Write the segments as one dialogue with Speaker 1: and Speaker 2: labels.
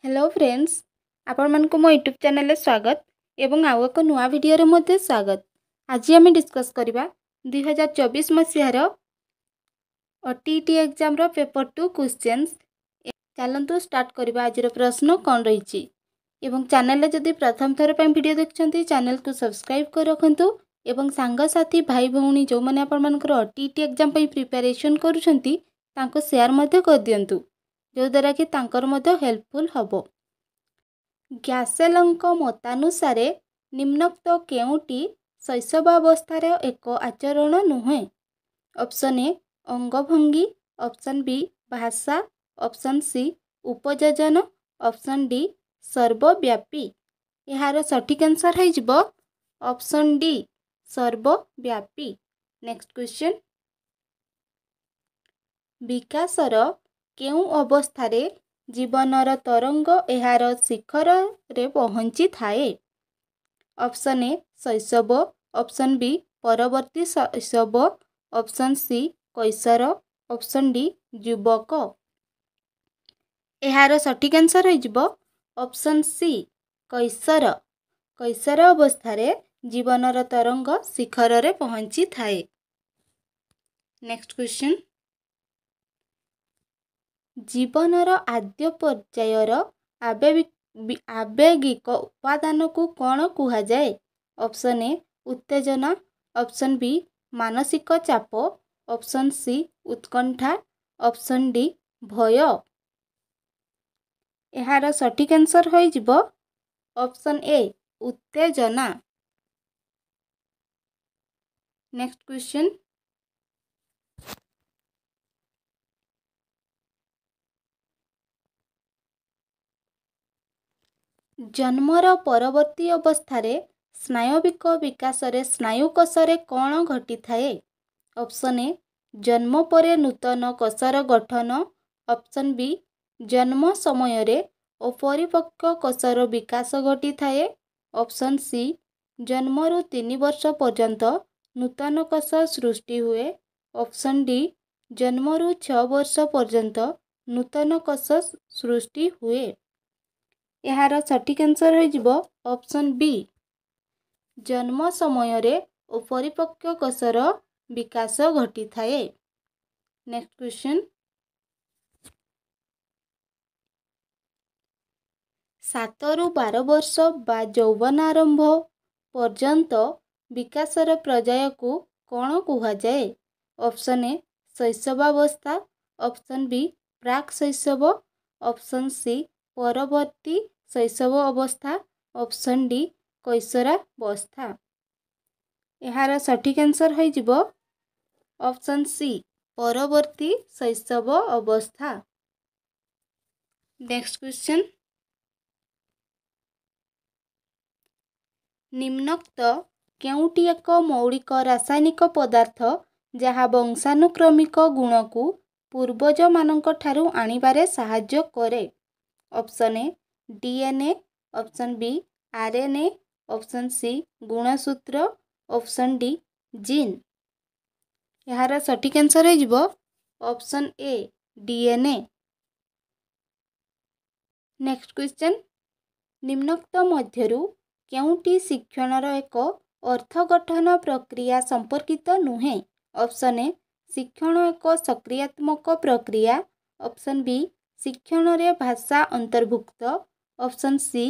Speaker 1: Hello friends आपण मन को मो यूट्यूब चैनल स्वागत एवं आउ एक नुआ वीडियो रे मध्ये स्वागत। आज आम डिस्कस करबा 2024 मसीहार ओटीईटी एग्जाम रो पेपर 2 क्वेश्चंस। चलंतु स्टार्ट करबा आज प्रश्न कौन रही एवं चैनल रे जदि प्रथम थर पे वीडियो देखछंती चैनल को सब्सक्राइब कर रखंतु एवं सांग साथी भाई भौणी जो माने आपण मनकर ओटीईटी एग्जाम पे प्रिपरेशन करूछंती तांको शेयर मध्ये कर दियंतु जो द्वारा कि तांकर मध्ये हेल्पफुल हबो। ग्यासेलंक मतानुसारे निम्नोक्त केउटी शैशवावस्थार एक आचरण नुहे। ऑप्शन ए अंगभंगी, ऑप्शन बी भाषा, ऑप्शन सी उपयोजन, ऑप्शन डी सर्वव्यापी। यार सठिक आंसर है ऑप्शन डी सर्वव्यापी। नेक्स्ट क्वेश्चन, विकासर केउ अवस्थारे जीवनर तरंग एहार शिखर रे पहुँची थाए। ऑप्शन ए शैशव, ऑप्शन बी परवर्ती शैशव, ऑप्शन सी कैशोर, ऑप्शन डी युवक। एहार सठिक आंसर है ऑप्शन सी कैशोर। कैशोर अवस्थारे जीवनर तरंग शिखर रे पहुँची थाए। नेक्स्ट क्वेश्चन, जीवनर आद्य पर्यायर आवेगिक उपादान को कौन कुहा जाए। ऑप्शन ए उत्तेजना, ऑप्शन बी मानसिक चाप, ऑप्शन सी उत्कंठा, ऑप्शन डी भय। यार सठिक आंसर हो ऑप्शन ए उत्तेजना। नेक्स्ट क्वेश्चन, जन्मर परवर्ती अवस्थारे स्नायविक विकास स्नायुकोशरे कौन घटी थाए। ऑप्शन ए जन्म परे नूतन कोशर गठन, ऑप्शन बी जन्म समय रे अपरिपक्व कोशर विकास घटी थाए, ऑप्शन सी जन्मरु 3 वर्ष पर्यंत नूतन कोश सृष्टि हुए, ऑप्शन डी जन्मरु 6 वर्ष पर्यंत नूतन कोश सृष्टि हुए। यार सठिक आंसर हो ऑप्शन बी जन्म समय रे अपरिपक्व कोशर विकास घटी थाए। नेक्स्ट क्वेश्चन, 7 रु 12 वर्ष बा यौवन आरंभ पर्यंत विकासर पर्याय को कौन कुहा जाए। ऑप्शन ए शैशवावस्था, ऑप्शन बी प्राक शैशव, ऑप्शन सी परवर्ती शैशव अवस्था, ऑप्शन डी कैशोरावस्था। यार सठिक आंसर हो ऑप्शन सी परवर्ती शैशव अवस्था। नेक्स्ट क्वेश्चन, निम्नोक्त केउटी एक मौलिक रासायनिक पदार्थ जहाँ वंशानुक्रमिक गुण को पूर्वज मानक ठारू आनिबारे साहाय्य करे। Option A DNA, option B RNA, option C गुणसूत्र, ऑप्शन डी जीन। यार सठिक आंसर हो option A DNA. Next question, निम्नोक्त मध्यरु केउटी शिक्षणर एक अर्थगठन प्रक्रिया संपर्कित नुहे। ऑप्शन ए शिक्षण एक सक्रियात्मक प्रक्रिया, ऑप्शन बी शिक्षण रे भाषा अंतर्भुक्त, ऑप्शन सी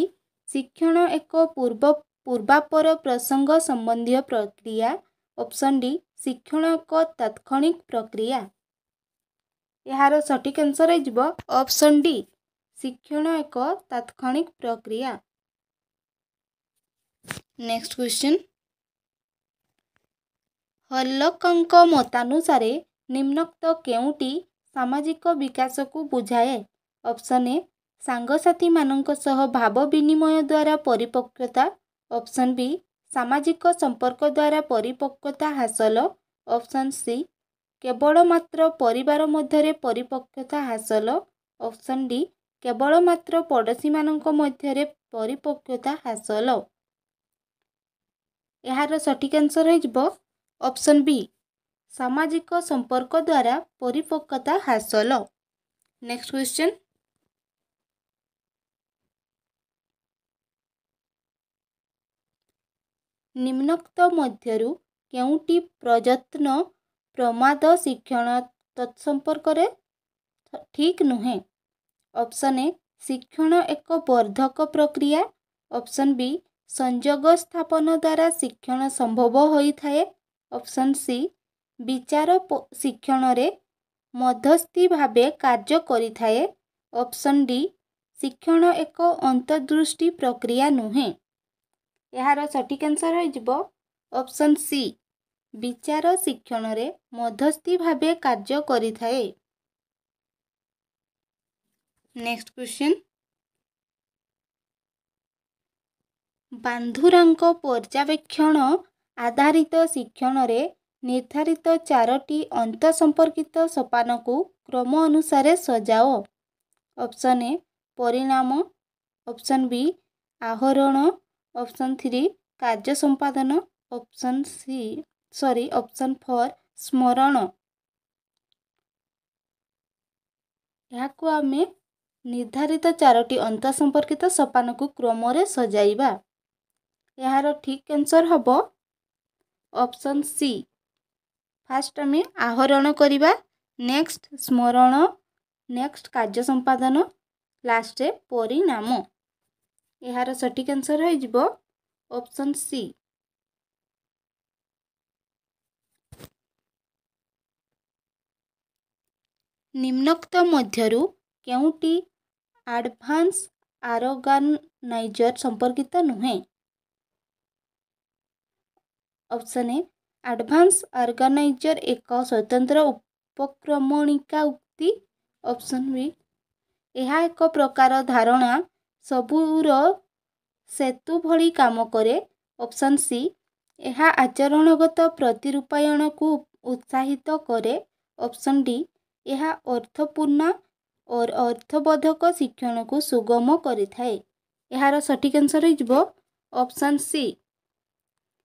Speaker 1: शिक्षण एक पूर्वापर प्रसंग संबंधी प्रक्रिया, ऑप्शन डी शिक्षण एक तात्क्षणिक प्रक्रिया। यार सठिक आंसर हो ऑप्शन डी शिक्षण एक तात्क्षणिक प्रक्रिया। नेक्स्ट क्वेश्चन, हल्लकंक मतानुसारे निम्नोक्त केउटी सामाजिक विकास को बुझाए। ऑप्शन ए सांगसाथी मानक सह भाव विनिमय द्वारा परिपक्वता, ऑप्शन बी सामाजिक संपर्क द्वारा परिपक्वता हासिल, ऑप्शन सी केवल मात्र परिवार मध्यरे परिपक्वता हासिल, ऑप्शन डी केवल मात्र पड़ोशी मानक मध्यरे परिपक्वता हासिल। यार सठिक आंसर हो ऑप्शन बी सामाजिक संपर्क द्वारा परिपक्वता हासिल। नेक्स्ट क्वेश्चन, ନିମ୍ନୋକ୍ତ ମଧ୍ୟରୁ କେଉଁଟି ପ୍ରଯତ୍ନ ପ୍ରମାଦ ଶିକ୍ଷଣ ତତ୍ସମ୍ପର୍କରେ ଠିକ୍ ନୁହେଁ? ଅପସନ୍ ଏ ଶିକ୍ଷଣ ଏକ ବର୍ଦ୍ଧକ ପ୍ରକ୍ରିୟା। ଅପସନ୍ ବି ସଂଯୋଗ ସ୍ଥାପନ ଦ୍ୱାରା ଶିକ୍ଷଣ ସମ୍ଭବ ହୋଇଥାଏ। ଅପସନ୍ ସି ବିଚାର ଶିକ୍ଷଣରେ ମଧ୍ୟସ୍ଥି ଭାବେ କାର୍ଯ୍ୟ କରିଥାଏ। ଅପସନ୍ ଡି ଶିକ୍ଷଣ ଏକ ଅନ୍ତର୍ଦୃଷ୍ଟି ପ୍ରକ୍ରିୟା ନୁହେଁ। ଏହାର ସଠିକ୍ ଆନ୍ସର୍ ହୋଇଯିବ ଅପସନ୍ ସି ବିଚାର ଶିକ୍ଷଣରେ ମଧ୍ୟସ୍ଥି ଭାବେ କାର୍ଯ୍ୟ କରିଥାଏ। ନେକ୍ସଟ କ୍ୱେଶ୍ଚନ୍, ବାନ୍ଧୁରାଙ୍କ ପର୍ଯ୍ୟବେକ୍ଷଣ ଆଧାରିତ ଶିକ୍ଷଣରେ ନିର୍ଦ୍ଧାରିତ 4ଟି ଅନ୍ତ ସମ୍ପର୍କିତ ସୋପାନକୁ କ୍ରମ ଅନୁସାରେ ସଜାଅ। ଅପସନ୍ ଏ ପରିଣାମ, ଅପସନ୍ ବି ଆହରଣ, ଅପସନ୍ 3 କାର୍ଯ୍ୟ ସମ୍ପାଦନ, ଅପସନ୍ 4 ସ୍ମରଣ। ଏହାକୁ ଆମେ ନିର୍ଦ୍ଧାରିତ 4ଟି ଅନ୍ତ ସମ୍ପର୍କିତ ସୋପାନକୁ କ୍ରମରେ ସଜାଇବା। ଏହାର ଠିକ୍ ଆନ୍ସର୍ ହେବ ଅପସନ୍ ସି। ଫାଷ୍ଟ ଆମେ ଆହରଣ କରିବା, ନେକ୍ସଟ ସ୍ମରଣ, ନେକ୍ସଟ କାର୍ଯ୍ୟ ସମ୍ପାଦନ, ଲାଷ୍ଟରେ ପରିଣାମ। ଏହାର ସଠିକ୍ ଆନ୍ସର୍ ହୋଇଯିବ ଅପସନ୍ ସି। ନିମ୍ନୋକ୍ତ ମଧ୍ୟରୁ କେଉଁଟି ଆଡଭାନ୍ସ ଅର୍ଗାନାଇଜର ସମ୍ପର୍କିତ ନୁହେଁ? ଅପସନ୍ ଏ ଆଡଭାନ୍ସ ଅର୍ଗାନାଇଜର ଏକ ସ୍ୱତନ୍ତ୍ର ଉପକ୍ରମଣିକା ଉକ୍ତି। ଅପସନ୍ ବି ଏହା ଏକ ପ୍ରକାର ଧାରଣା ସବୁର ସେତୁ ଭଳି କାମ କରେ। ଅପସନ୍ ସି ଏହା ଆଚରଣଗତ ପ୍ରତିରୂପାୟଣକୁ ଉତ୍ସାହିତ କରେ। ଅପସନ୍ ଡି ଏହା ଅର୍ଥପୂର୍ଣ୍ଣ ଓ ଅର୍ଥବୋଧକ ଶିକ୍ଷଣକୁ ସୁଗମ କରିଥାଏ। ଏହାର ସଠିକ୍ ଆନ୍ସର୍ ହୋଇଯିବ ଅପସନ୍ ସି।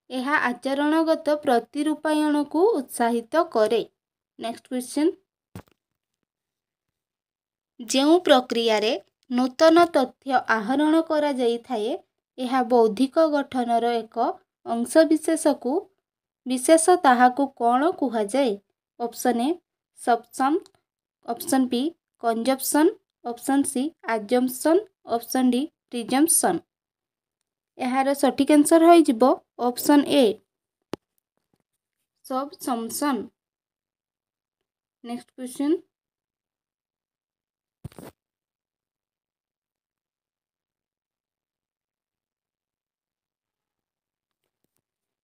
Speaker 1: ଏହା ଆଚରଣଗତ ପ୍ରତିରୂପାୟଣକୁ ଉତ୍ସାହିତ କରେ। ନେକ୍ସଟ କ୍ୱେଶ୍ଚନ୍, ଯେଉଁ ପ୍ରକ୍ରିୟାରେ ନୂତନ ତଥ୍ୟ ଆହରଣ କରାଯାଇଥାଏ ଏହା ବୌଦ୍ଧିକ ଗଠନର ଏକ ଅଂଶବିଶେଷ ତାହାକୁ କ'ଣ କୁହାଯାଏ? Option A subsumption, option B consumption, option C assumption, option D presumption. ଏହାର ସଠିକ୍ ଆନ୍ସର୍ ହୋଇଯିବ option A subsumption. Next question,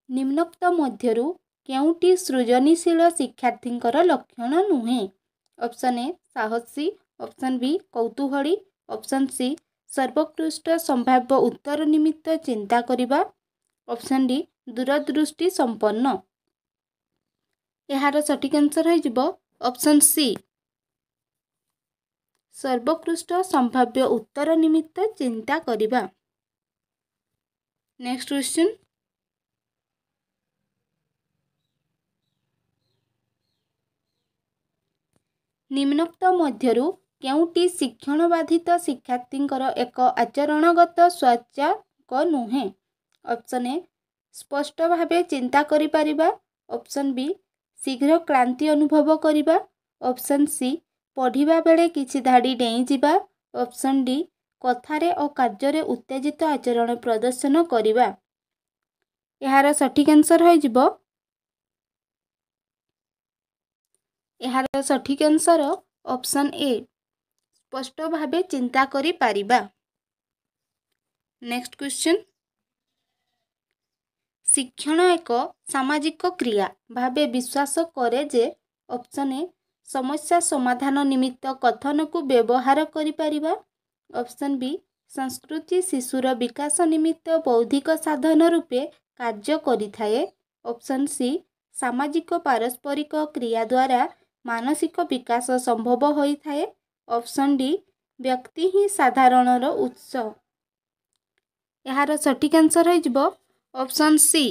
Speaker 1: ନିମ୍ନୋକ୍ତ ମଧ୍ୟରୁ କେଉଁଟି ସୃଜନଶୀଳ ଶିକ୍ଷାର୍ଥୀଙ୍କର ଲକ୍ଷଣ ନୁହେଁ? ଅପସନ୍ ଏ ସାହସୀ, ଅପସନ୍ ବି କୌତୂହଳୀ, ଅପସନ୍ ସି ସର୍ବୋତ୍କୃଷ୍ଟ ସମ୍ଭାବ୍ୟ ଉତ୍ତର ନିମିତ୍ତ ଚିନ୍ତା କରିବା, ଅପସନ୍ ଡି ଦୂରଦୃଷ୍ଟି ସମ୍ପନ୍ନ। ଏହାର ସଠିକ୍ ଆନ୍ସର୍ ହୋଇଯିବ ଅପସନ୍ ସି ସର୍ବୋତ୍କୃଷ୍ଟ ସମ୍ଭାବ୍ୟ ଉତ୍ତର ନିମିତ୍ତ ଚିନ୍ତା କରିବା। ନେକ୍ସଟ କ୍ୱେଶ୍ଚନ୍, ନିମ୍ନୋକ୍ତ ମଧ୍ୟରୁ କେଉଁଟି ଶିକ୍ଷଣ ବାଧିତ ଶିକ୍ଷାର୍ଥୀଙ୍କର ଏକ ଆଚରଣଗତ ସୂଚକ ନୁହେଁ? ଅପସନ୍ ଏ ସ୍ପଷ୍ଟ ଭାବେ ଚିନ୍ତା କରିପାରିବା, ଅପସନ୍ ବି ଶୀଘ୍ର କ୍ଳାନ୍ତି ଅନୁଭବ କରିବା, ଅପସନ୍ ସି ପଢ଼ିବା ବେଳେ କିଛି ଧାଡ଼ି ଡେଇଁଯିବା, ଅପସନ୍ ଡି କଥାରେ ଓ କାର୍ଯ୍ୟରେ ଉତ୍ତେଜିତ ଆଚରଣ ପ୍ରଦର୍ଶନ କରିବା। ଏହାର ସଠିକ୍ ଆନ୍ସର୍ ହୋଇଯିବ ଅପସନ୍ ଏ ସ୍ପଷ୍ଟ ଭାବେ ଚିନ୍ତା କରିପାରିବା। ନେକ୍ସଟ କ୍ୱେଶ୍ଚନ୍, ଶିକ୍ଷଣ ଏକ ସାମାଜିକ କ୍ରିୟା ଭାବେ ବିଶ୍ୱାସ କରେ ଯେ ଅପସନ୍ ଏ ସମସ୍ୟା ସମାଧାନ ନିମିତ୍ତ କଥନକୁ ବ୍ୟବହାର କରିପାରିବା, ଅପସନ୍ ବି ସଂସ୍କୃତି ଶିଶୁର ବିକାଶ ନିମିତ୍ତ ବୌଦ୍ଧିକ ସାଧନ ରୂପେ କାର୍ଯ୍ୟ କରିଥାଏ, ଅପସନ୍ ସି ସାମାଜିକ ପାରସ୍ପରିକ କ୍ରିୟା ଦ୍ୱାରା ମାନସିକ ବିକାଶ ସମ୍ଭବ ହୋଇଥାଏ, ଅପସନ୍ ଡି ବ୍ୟକ୍ତି ହିଁ ସାଧାରଣର ଉତ୍ସ। ଏହାର ସଠିକ୍ ଆନ୍ସର୍ ହୋଇଯିବ ଅପସନ୍ ସି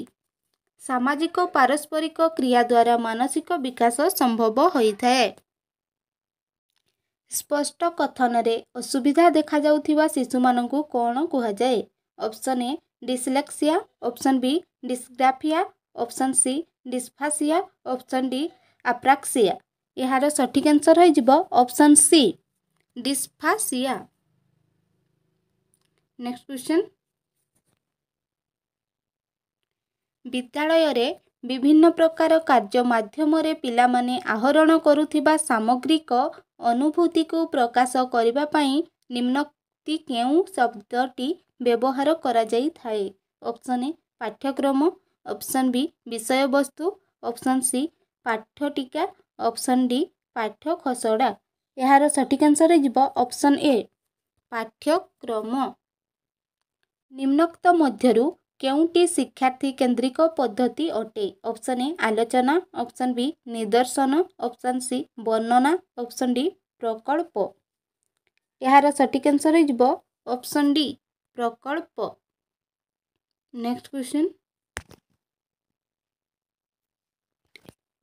Speaker 1: ସାମାଜିକ ପାରସ୍ପରିକ କ୍ରିୟା ଦ୍ୱାରା ମାନସିକ ବିକାଶ ସମ୍ଭବ ହୋଇଥାଏ। ସ୍ପଷ୍ଟ କଥନରେ ଅସୁବିଧା ଦେଖାଯାଉଥିବା ଶିଶୁମାନଙ୍କୁ କ'ଣ କୁହାଯାଏ? Option A dyslexia, option B dysgraphia, option C dysphasia, option D apraxia. यार सठिक आंसर हो option C dysphasia. Next question, विद्यालय रे विभिन्न प्रकार कार्य माध्यम पिलामाने आहरण करुथिबा सामग्रिक अनुभूति को प्रकाश करिबा पई निम्नोक्ति केउ शब्दटी व्यवहार करा जाई थाए। ऑप्शन ए पाठ्यक्रम, ऑप्शन बी विषय वस्तु, ऑप्शन सी पाठ्यटिका, ऑप्शन डी पाठ्य खसड़ा। यार सठिक आंसर हो ऑप्शन ए पाठ्यक्रम। निम्नोक्त मध्यरु केउटी शिक्षार्थी केन्द्रिक पद्धति अटे। ऑप्शन ए आलोचना, ऑप्शन बी निदर्शन, ऑप्शन सी वर्णना, ऑप्शन डी प्रकल्प। यार सठिक आंसर हो ऑप्शन डी प्रकल्प। नेक्स्ट क्वेश्चन,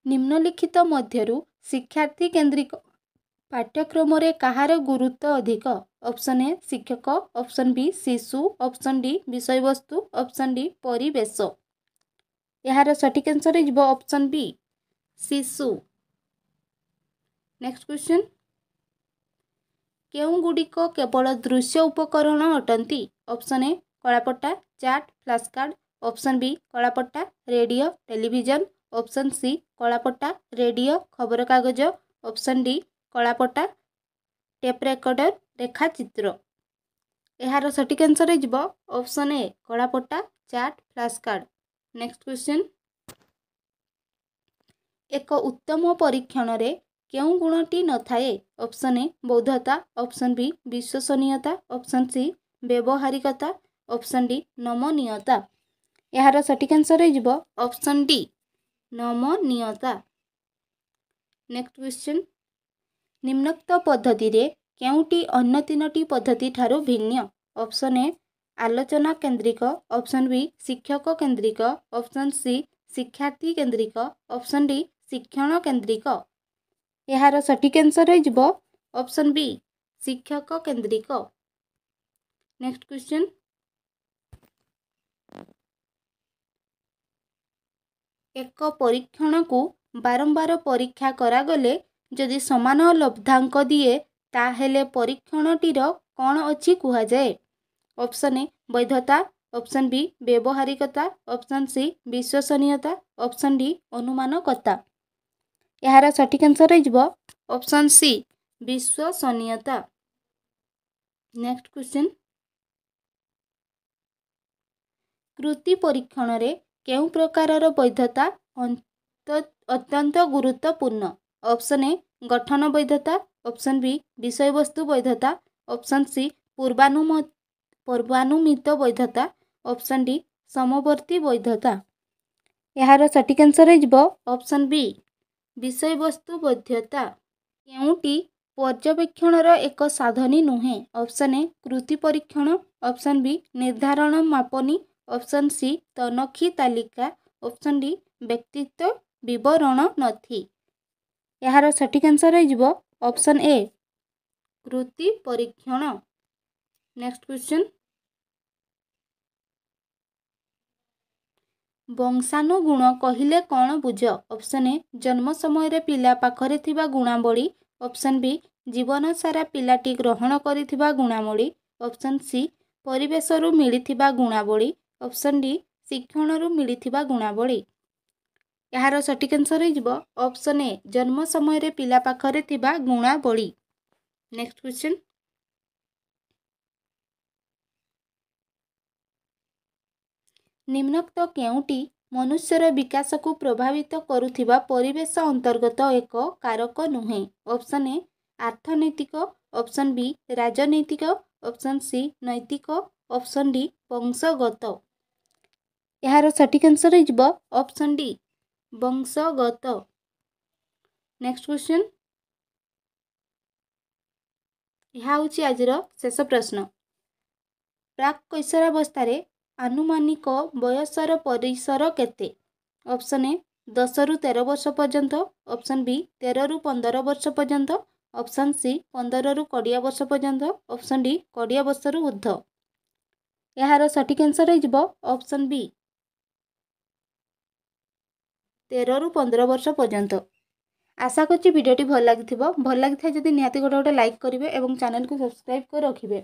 Speaker 1: निम्नलिखित मध्यरु शिक्षार्थी केन्द्रिक पाठ्यक्रम रे कहार गुरुत्व अधिक। ऑप्शन ए शिक्षक, ऑप्शन बी शिशु, ऑप्शन डी विषय वस्तु, ऑप्शन डी परिवेश। यार सठिक आंसर हो ऑप्शन बी शिशु। नेक्स्ट क्वेश्चन, केउं गुड़िक केवल दृश्य उपकरण अटंती। ऑप्शन ए कलापट्टा, chart, flash card, option B कलापट्टा रेडियो टेलीविजन, ऑप्शन सी कलापट्टा रेडियो खबर कागज, ऑप्शन डी कलापट्टा टेप रेकर्डर रेखाचित्र। यार सठिक आंसर हो ऑप्शन ए कलापट्टा chart flash card. Next question, एक उत्तम परीक्षण रे केउं गुणटी न थाए। ऑप्शन ए बौद्धता, ऑप्शन बी विश्वसनीयता, ऑप्शन सी व्यवहारिकता, ऑप्शन डी नमनीयता। यार सठिक आंसर हो ऑप्शन डी नमनीयता। नेक्स्ट क्वेश्चन, निम्नोक्त पद्धति रे केउटी अन्य तीनोटी पद्धति ठारू भिन्न। ऑप्शन ए आलोचना केन्द्रिक, ऑप्शन बी शिक्षक केन्द्रिक, ऑप्शन सी शिक्षार्थी केन्द्रिक, ऑप्शन डी शिक्षण केन्द्रिक। यार सठिक आंसर हो ऑप्शन बी शिक्षक केन्द्रिक। नेक्स्ट क्वेश्चन, एक परीक्षण को बारंबार परीक्षा करागले जदि समान लब्धांक दिए ताहेले परीक्षणटीर कौन अच्छी कुहा जाए। ऑप्शन ए वैधता, ऑप्शन बी व्यवहारिकता, ऑप्शन सी विश्वसनीयता, ऑप्शन डी अनुमानकता। यार सठिक आंसर हो ऑप्शन सी विश्वसनीयता। नेक्स्ट क्वेश्चन, कृति परीक्षण रे केउं प्रकारर वैधता अत्यंत गुरुत्वपूर्ण। ऑप्शन ए गठन वैधता, ऑप्शन बी विषय वस्तु वैधता, ऑप्शन सी पूर्वानुमित वैधता, ऑप्शन डी समवर्ती वैधता। यार सठिक आंसर हो ऑप्शन बी विषय वस्तु वैधता। केउंटी पर्यवेक्षणर एक साधनी नुहे। ऑप्शन ए कृति परीक्षण, ऑप्शन बी निर्धारण मापनी, ऑप्शन सी तनखी तालिका, ऑप्शन डी व्यक्तित्व विवरण नथी। यार सठिक आंसर हो ऑप्शन ए कृति परीक्षण। नेक्स्ट क्वेश्चन, वंशानुगुण कहिले कौन बुझ। ऑप्शन ए जन्म समय पिला पाखरे थिबा गुणावली, ऑप्शन बी जीवन सारा पिलाटी ग्रहण करिथिबा गुणावली, ऑप्शन सी परिवेशरू मिलिथिबा गुणावली, ऑप्शन डी शिक्षणरू मिलिथिबा गुणावली। यार सठिक आंसर हो ऑप्शन ए जन्म समय पिला पाखरे थिबा गुणावली। नेक्स्ट क्वेश्चन, निम्नोक्त केउटी मनुष्यर विकास को प्रभावित करुथिबा परिवेश अंतर्गत एक कारक नुहे। ऑप्शन ए अर्थनैतिक, ऑप्शन बी राजनैतिक, ऑप्शन सी नैतिक, ऑप्शन डी वंशगत। यार सठिक आंसर हो ऑप्शन डी वंशगत। नेक्स्ट क्वेश्चन, यह हूँ आज शेष प्रश्न। प्राक कैशोरावस्था आनुमानिक बयसर परिसर केते। ऑप्शन ए 10 ରୁ 13 वर्ष पर्यंत, ऑप्शन बी 13 ରୁ 15 वर्ष पर्यंत, ऑप्शन सी 15 ରୁ 20 वर्ष पर्यंत, ऑप्शन डी 20 वर्ष ऊर्ध्व। यार सठिक आंसर हो ऑप्शन बी 13 ରୁ 15 वर्ष पर्यंत। आशा करछि भिडियोटी भल लगी जदि निहाती गोटे गोटे लाइक करेंगे और चैनल को सब्सक्राइब कर रखिए।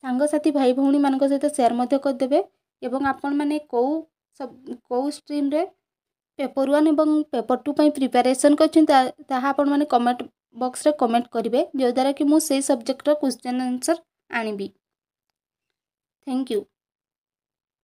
Speaker 1: सांगसाथी भाई भौणी मान सहित सेयार मध्य करदेवे एवं आपण मैंने कौ स्ट्रीम रे पेपर 1 और पेपर 2 प्रिपरेशन कर कमेंट बॉक्स रे कमेंट करेंगे जो द्वारा कि मुझे सब्जेक्ट क्वेश्चन आंसर आनिबी। Thank you.